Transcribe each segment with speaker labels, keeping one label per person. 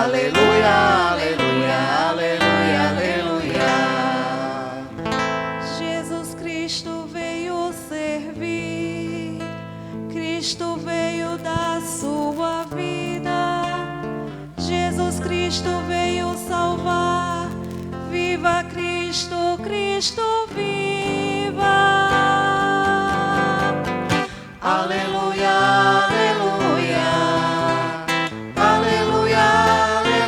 Speaker 1: Aleluia, aleluia, aleluia, aleluia.
Speaker 2: Jesus Cristo veio servir, Cristo veio dar sua vida, Jesus Cristo veio salvar. Viva Cristo, Cristo viva.
Speaker 1: Aleluia, aleluia, aleluia, aleluia,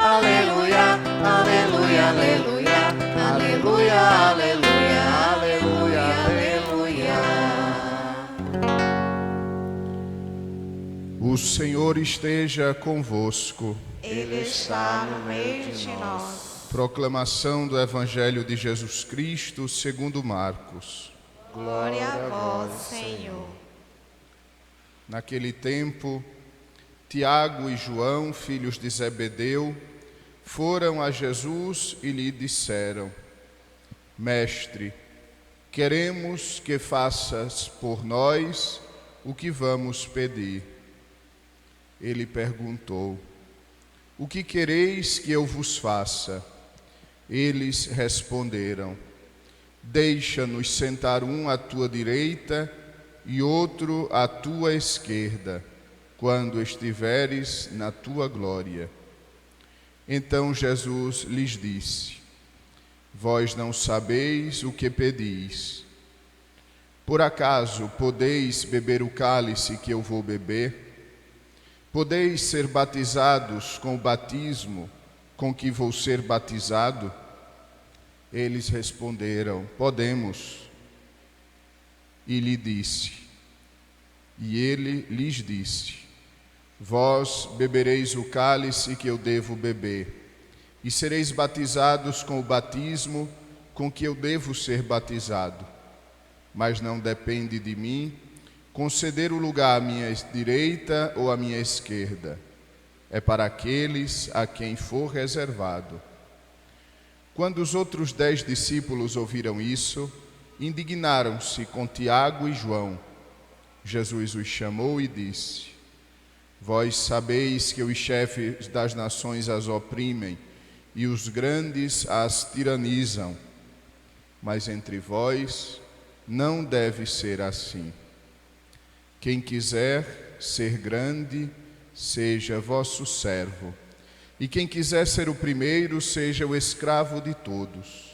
Speaker 1: aleluia, aleluia, aleluia, aleluia, aleluia, aleluia, aleluia.
Speaker 3: O Senhor esteja convosco.
Speaker 2: Ele está no meio de nós.
Speaker 3: Proclamação do Evangelho de Jesus Cristo segundo Marcos.
Speaker 2: Glória a vós, Senhor.
Speaker 3: Naquele tempo, Tiago e João, filhos de Zebedeu, foram a Jesus e lhe disseram: Mestre, queremos que faças por nós o que vamos pedir. Ele perguntou: O que quereis que eu vos faça? Eles responderam: Deixa-nos sentar um à tua direita e outro à tua esquerda, quando estiveres na tua glória. Então Jesus lhes disse: Vós não sabeis o que pedis. Por acaso podeis beber o cálice que eu vou beber? Podeis ser batizados com o batismo com que vou ser batizado? Eles responderam: Podemos. E ele lhes disse: Vós bebereis o cálice que eu devo beber, e sereis batizados com o batismo com que eu devo ser batizado. Mas não depende de mim conceder o lugar à minha direita ou à minha esquerda. É para aqueles a quem for reservado. Quando os outros 10 discípulos ouviram isso, indignaram-se com Tiago e João. Jesus os chamou e disse: Vós sabeis que os chefes das nações as oprimem e os grandes as tiranizam. Mas entre vós não deve ser assim. Quem quiser ser grande, seja vosso servo. E quem quiser ser o primeiro, seja o escravo de todos.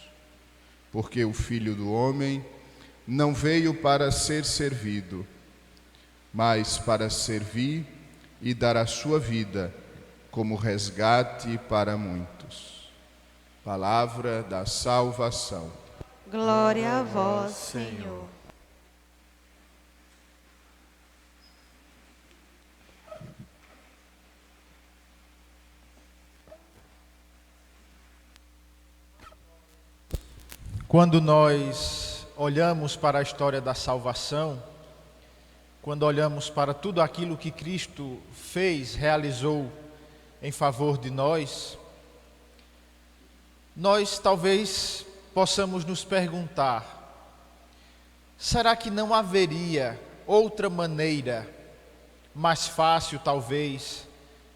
Speaker 3: Porque o Filho do Homem não veio para ser servido, mas para servir e dar a sua vida como resgate para muitos. Palavra da salvação.
Speaker 2: Glória a vós, Senhor.
Speaker 4: Quando nós olhamos para a história da salvação, quando olhamos para tudo aquilo que Cristo fez, realizou em favor de nós talvez possamos nos perguntar: será que não haveria outra maneira, mais fácil talvez,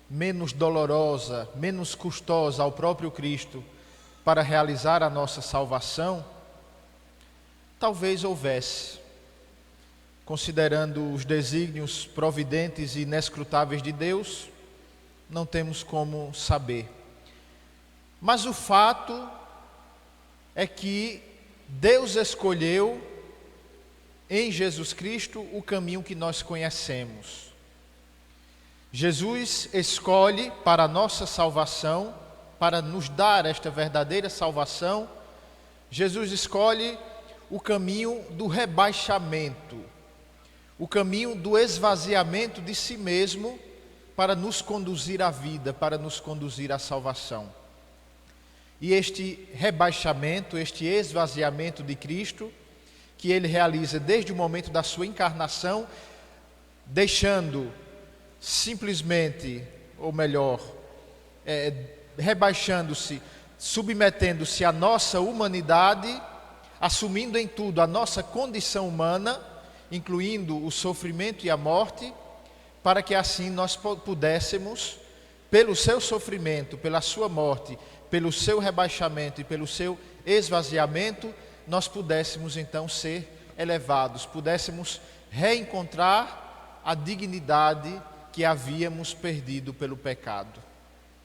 Speaker 4: menos dolorosa, menos custosa ao próprio Cristo, para realizar a nossa salvação? Talvez houvesse. Considerando os desígnios providentes e inescrutáveis de Deus, não temos como saber. Mas o fato é que Deus escolheu em Jesus Cristo o caminho que nós conhecemos. Jesus escolhe para a nossa salvação, para nos dar esta verdadeira salvação, Jesus escolhe o caminho do rebaixamento, o caminho do esvaziamento de si mesmo para nos conduzir à vida, para nos conduzir à salvação. E este rebaixamento, este esvaziamento de Cristo, que Ele realiza desde o momento da sua encarnação, deixando simplesmente, ou melhor, rebaixando-se, submetendo-se à nossa humanidade, assumindo em tudo a nossa condição humana, incluindo o sofrimento e a morte, para que assim nós pudéssemos pelo seu sofrimento, pela sua morte, pelo seu rebaixamento e pelo seu esvaziamento, nós pudéssemos então ser elevados, pudéssemos reencontrar a dignidade que havíamos perdido pelo pecado.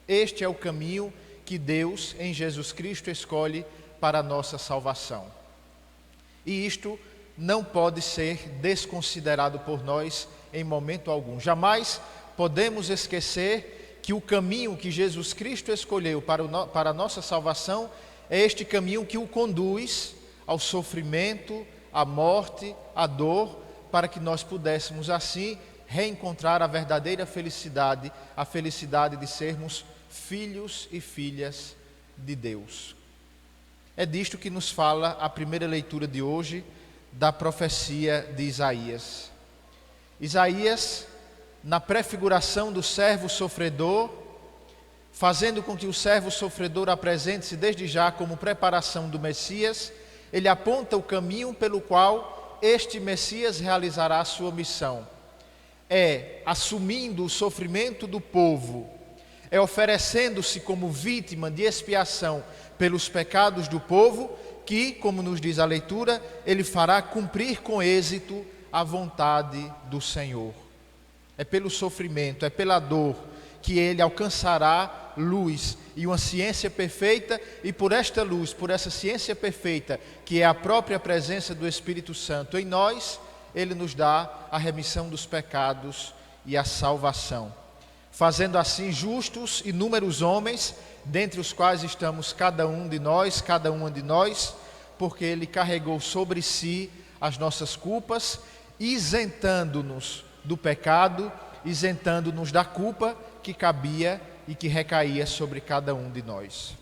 Speaker 4: Este é o caminho que Deus, em Jesus Cristo, escolhe para a nossa salvação. E isto não pode ser desconsiderado por nós em momento algum. Jamais podemos esquecer que o caminho que Jesus Cristo escolheu para a nossa salvação é este caminho que o conduz ao sofrimento, à morte, à dor, para que nós pudéssemos assim reencontrar a verdadeira felicidade, a felicidade de sermos filhos e filhas de Deus. É disto que nos fala a primeira leitura de hoje da profecia de Isaías. Isaías, na prefiguração do servo sofredor, fazendo com que o servo sofredor apresente-se desde já como preparação do Messias, ele aponta o caminho pelo qual este Messias realizará a sua missão. É assumindo o sofrimento do povo, é oferecendo-se como vítima de expiação pelos pecados do povo, que, como nos diz a leitura, ele fará cumprir com êxito a vontade do Senhor. É pelo sofrimento, é pela dor que ele alcançará luz e uma ciência perfeita, e por esta luz, por essa ciência perfeita, que é a própria presença do Espírito Santo em nós, ele nos dá a remissão dos pecados e a salvação, fazendo assim justos inúmeros homens, dentre os quais estamos cada uma de nós, porque ele carregou sobre si as nossas culpas, isentando-nos do pecado, isentando-nos da culpa que cabia e que recaía sobre cada um de nós.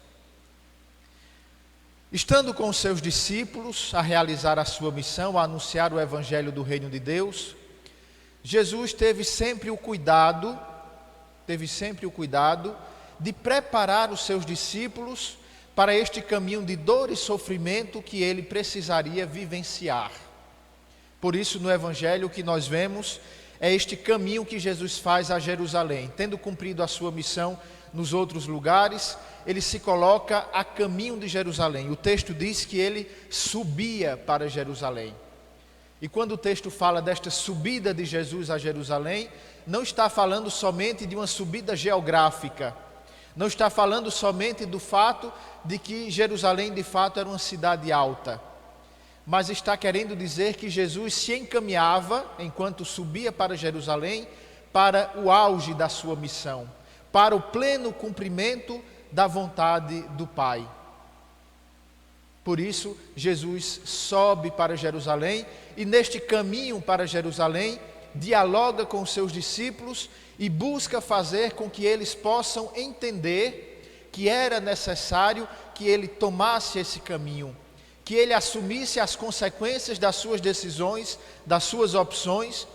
Speaker 4: Estando com os seus discípulos a realizar a sua missão, a anunciar o Evangelho do Reino de Deus, Jesus teve sempre o cuidado de preparar os seus discípulos para este caminho de dor e sofrimento que ele precisaria vivenciar. Por isso, no Evangelho, o que nós vemos é este caminho que Jesus faz a Jerusalém. Tendo cumprido a sua missão nos outros lugares, ele se coloca a caminho de Jerusalém. O texto diz que ele subia para Jerusalém. E quando o texto fala desta subida de Jesus a Jerusalém, não está falando somente de uma subida geográfica, não está falando somente do fato de que Jerusalém de fato era uma cidade alta, mas está querendo dizer que Jesus se encaminhava, enquanto subia para Jerusalém, para o auge da sua missão, para o pleno cumprimento da vontade do Pai. Por isso, Jesus sobe para Jerusalém e neste caminho para Jerusalém, dialoga com os seus discípulos e busca fazer com que eles possam entender que era necessário que ele tomasse esse caminho, que ele assumisse as consequências das suas decisões, das suas opções,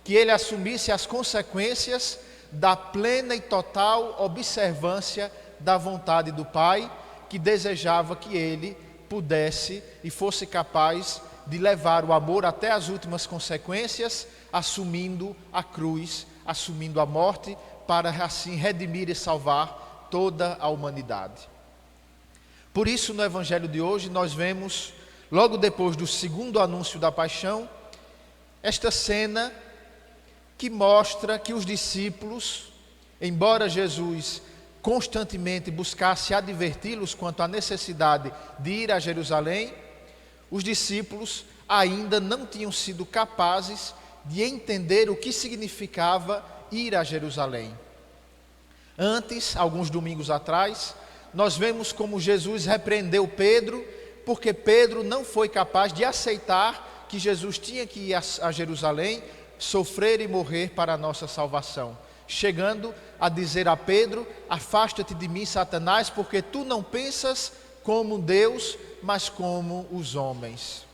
Speaker 4: que ele assumisse as consequências da plena e total observância da vontade do Pai, que desejava que ele pudesse e fosse capaz de levar o amor até as últimas consequências, assumindo a cruz, assumindo a morte, para assim redimir e salvar toda a humanidade. Por isso, no Evangelho de hoje, nós vemos, logo depois do segundo anúncio da paixão, esta cena que mostra que os discípulos, embora Jesus constantemente buscasse adverti-los quanto à necessidade de ir a Jerusalém, os discípulos ainda não tinham sido capazes de entender o que significava ir a Jerusalém. Antes, alguns domingos atrás, nós vemos como Jesus repreendeu Pedro, porque Pedro não foi capaz de aceitar que Jesus tinha que ir a Jerusalém, sofrer e morrer para a nossa salvação, chegando a dizer a Pedro: afasta-te de mim, Satanás, porque tu não pensas como Deus, mas como os homens.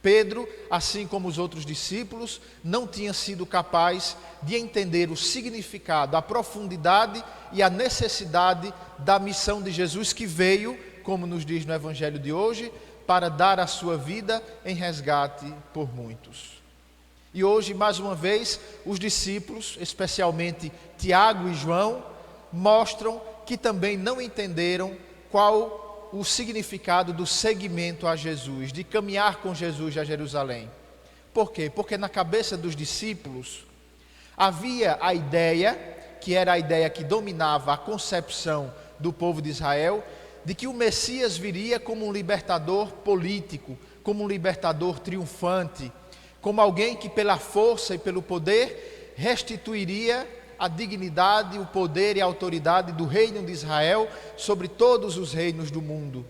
Speaker 4: Pedro, assim como os outros discípulos, não tinha sido capaz de entender o significado, a profundidade e a necessidade da missão de Jesus, que veio, como nos diz no Evangelho de hoje, para dar a sua vida em resgate por muitos. E hoje, mais uma vez, os discípulos, especialmente Tiago e João, mostram que também não entenderam qual o significado do seguimento a Jesus, de caminhar com Jesus a Jerusalém. Por quê? Porque na cabeça dos discípulos havia a ideia, que era a ideia que dominava a concepção do povo de Israel, de que o Messias viria como um libertador político, como um libertador triunfante, como alguém que pela força e pelo poder restituiria a dignidade, o poder e a autoridade do reino de Israel sobre todos os reinos do mundo.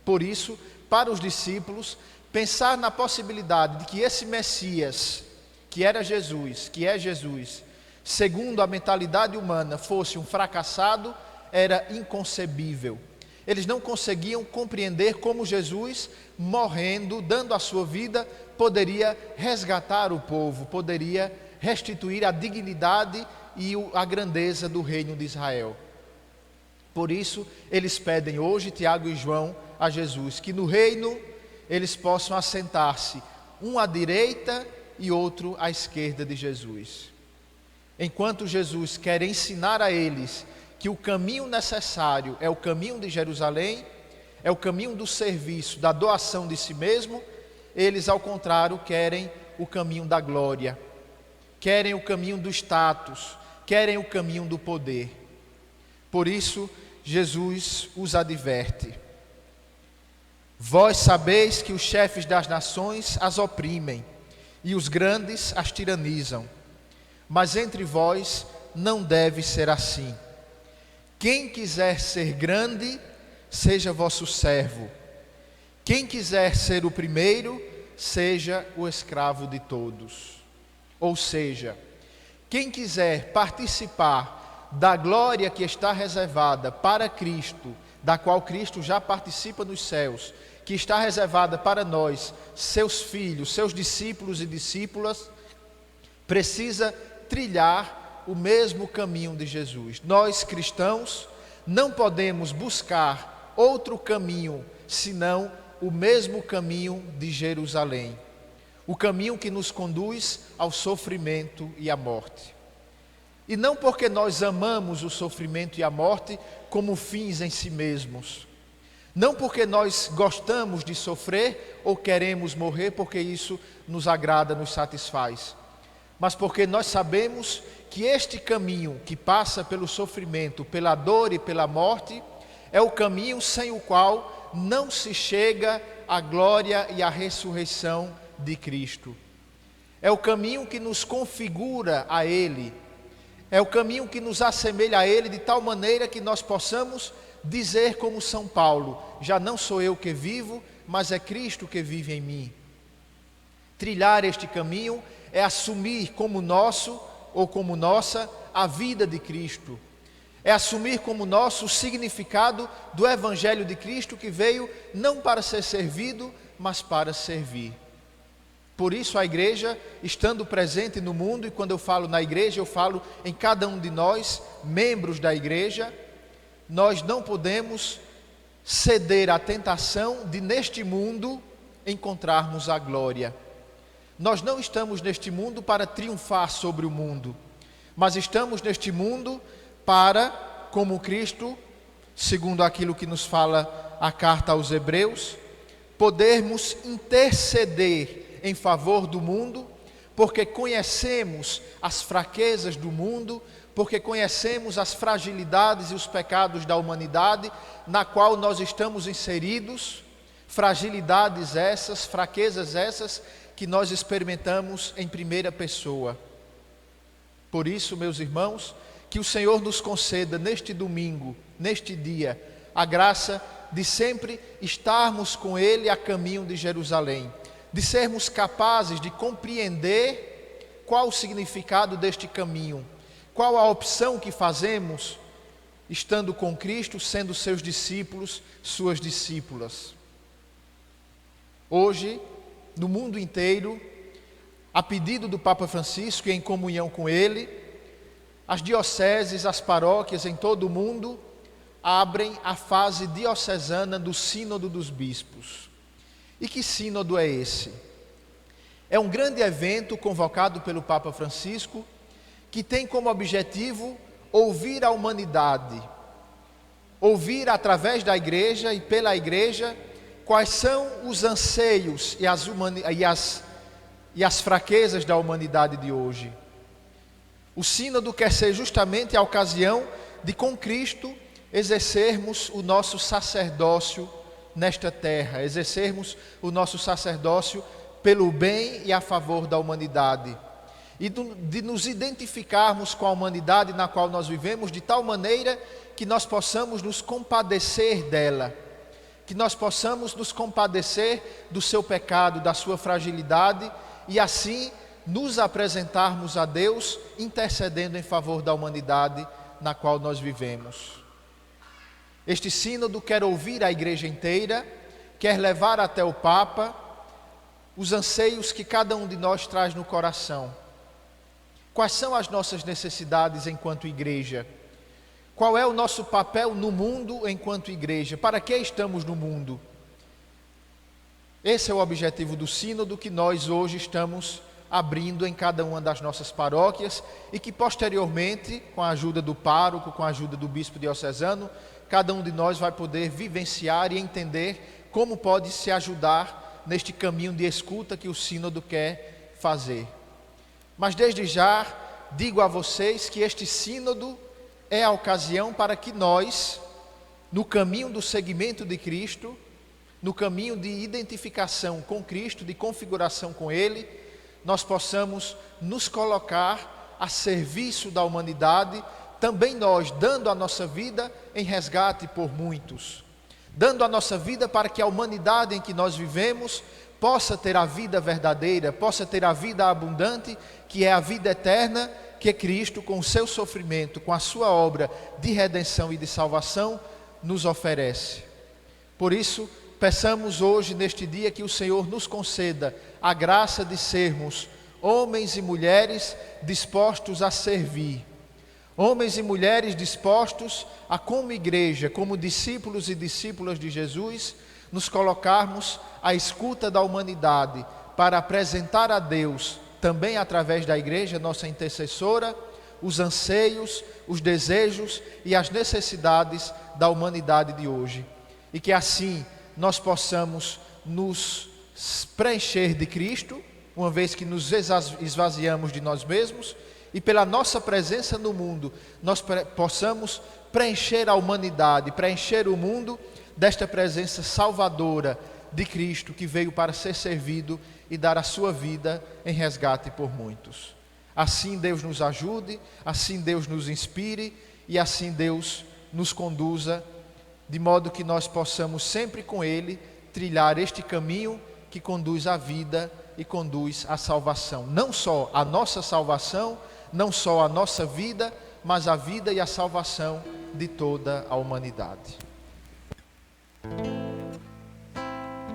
Speaker 4: Por isso, para os discípulos, pensar na possibilidade de que esse Messias, que era Jesus, que é Jesus, segundo a mentalidade humana, fosse um fracassado, era inconcebível. Eles não conseguiam compreender como Jesus, morrendo, dando a sua vida, poderia resgatar o povo, poderia restituir a dignidade e a grandeza do reino de Israel. Por isso, eles pedem hoje, Tiago e João, a Jesus, que no reino eles possam assentar-se, um à direita e outro à esquerda de Jesus. Enquanto Jesus quer ensinar a eles que o caminho necessário é o caminho de Jerusalém, é o caminho do serviço, da doação de si mesmo, eles, ao contrário, querem o caminho da glória, querem o caminho do status, querem o caminho do poder. Por isso, Jesus os adverte: vós sabeis que os chefes das nações as oprimem e os grandes as tiranizam, mas entre vós não deve ser assim. Quem quiser ser grande, seja vosso servo. Quem quiser ser o primeiro, seja o escravo de todos. Ou seja, quem quiser participar da glória que está reservada para Cristo, da qual Cristo já participa nos céus, que está reservada para nós, seus filhos, seus discípulos e discípulas, precisa trilhar o mesmo caminho de Jesus. Nós, cristãos, não podemos buscar outro caminho senão o mesmo caminho de Jerusalém, o caminho que nos conduz ao sofrimento e à morte. E não porque nós amamos o sofrimento e a morte como fins em si mesmos, não porque nós gostamos de sofrer ou queremos morrer porque isso nos agrada, nos satisfaz, mas porque nós sabemos que este caminho que passa pelo sofrimento, pela dor e pela morte, é o caminho sem o qual não se chega à glória e à ressurreição de Cristo. É o caminho que nos configura a Ele, é o caminho que nos assemelha a Ele de tal maneira que nós possamos dizer como São Paulo: já não sou eu que vivo, mas é Cristo que vive em mim. Trilhar este caminho é assumir como nosso ou como nossa a vida de Cristo, é assumir como nosso o significado do Evangelho de Cristo, que veio não para ser servido, mas para servir. Por isso a igreja, estando presente no mundo, e quando eu falo na igreja, eu falo em cada um de nós, membros da igreja, nós não podemos ceder à tentação de neste mundo encontrarmos a glória. Nós não estamos neste mundo para triunfar sobre o mundo, mas estamos neste mundo para, como Cristo, segundo aquilo que nos fala a carta aos Hebreus, podermos interceder em favor do mundo, porque conhecemos as fraquezas do mundo, porque conhecemos as fragilidades e os pecados da humanidade na qual nós estamos inseridos, fragilidades essas, fraquezas essas, que nós experimentamos em primeira pessoa. Por isso, meus irmãos, que o Senhor nos conceda neste domingo, neste dia, a graça de sempre estarmos com Ele a caminho de Jerusalém, de sermos capazes de compreender qual o significado deste caminho, qual a opção que fazemos estando com Cristo, sendo seus discípulos, suas discípulas. Hoje, no mundo inteiro, a pedido do Papa Francisco e em comunhão com ele, as dioceses, as paróquias em todo o mundo abrem a fase diocesana do Sínodo dos Bispos. E que sínodo é esse? É um grande evento convocado pelo Papa Francisco que tem como objetivo ouvir a humanidade, ouvir através da igreja e pela igreja quais são os anseios e as fraquezas da humanidade de hoje. O sínodo quer ser justamente a ocasião de, com Cristo, exercermos o nosso sacerdócio nesta terra, exercermos o nosso sacerdócio pelo bem e a favor da humanidade, e de nos identificarmos com a humanidade na qual nós vivemos, de tal maneira que nós possamos nos compadecer dela, que nós possamos nos compadecer do seu pecado, da sua fragilidade, e assim nos apresentarmos a Deus, intercedendo em favor da humanidade na qual nós vivemos. Este sínodo quer ouvir a igreja inteira, quer levar até o Papa os anseios que cada um de nós traz no coração. Quais são as nossas necessidades enquanto igreja? Qual é o nosso papel no mundo enquanto igreja? Para que estamos no mundo? Esse é o objetivo do sínodo que nós hoje estamos abrindo em cada uma das nossas paróquias e que posteriormente, com a ajuda do pároco, com a ajuda do bispo diocesano, cada um de nós vai poder vivenciar e entender como pode se ajudar neste caminho de escuta que o sínodo quer fazer. Mas desde já digo a vocês que este sínodo é a ocasião para que nós, no caminho do seguimento de Cristo, no caminho de identificação com Cristo, de configuração com Ele, nós possamos nos colocar a serviço da humanidade, também nós dando a nossa vida em resgate por muitos, dando a nossa vida para que a humanidade em que nós vivemos possa ter a vida verdadeira, possa ter a vida abundante, que é a vida eterna, que Cristo, com o seu sofrimento, com a sua obra de redenção e de salvação, nos oferece. Por isso, peçamos hoje, neste dia, que o Senhor nos conceda a graça de sermos homens e mulheres dispostos a servir, homens e mulheres dispostos a, como igreja, como discípulos e discípulas de Jesus, nos colocarmos à escuta da humanidade para apresentar a Deus, também através da igreja, nossa intercessora, os anseios, os desejos e as necessidades da humanidade de hoje. E que assim nós possamos nos preencher de Cristo, uma vez que nos esvaziamos de nós mesmos, e pela nossa presença no mundo, nós possamos preencher a humanidade, preencher o mundo desta presença salvadora de Cristo, que veio para ser servido e dar a sua vida em resgate por muitos. Assim Deus nos ajude, assim Deus nos inspire e assim Deus nos conduza, de modo que nós possamos sempre com Ele trilhar este caminho que conduz à vida e conduz à salvação. Não só a nossa salvação, não só a nossa vida, mas a vida e a salvação de toda a humanidade.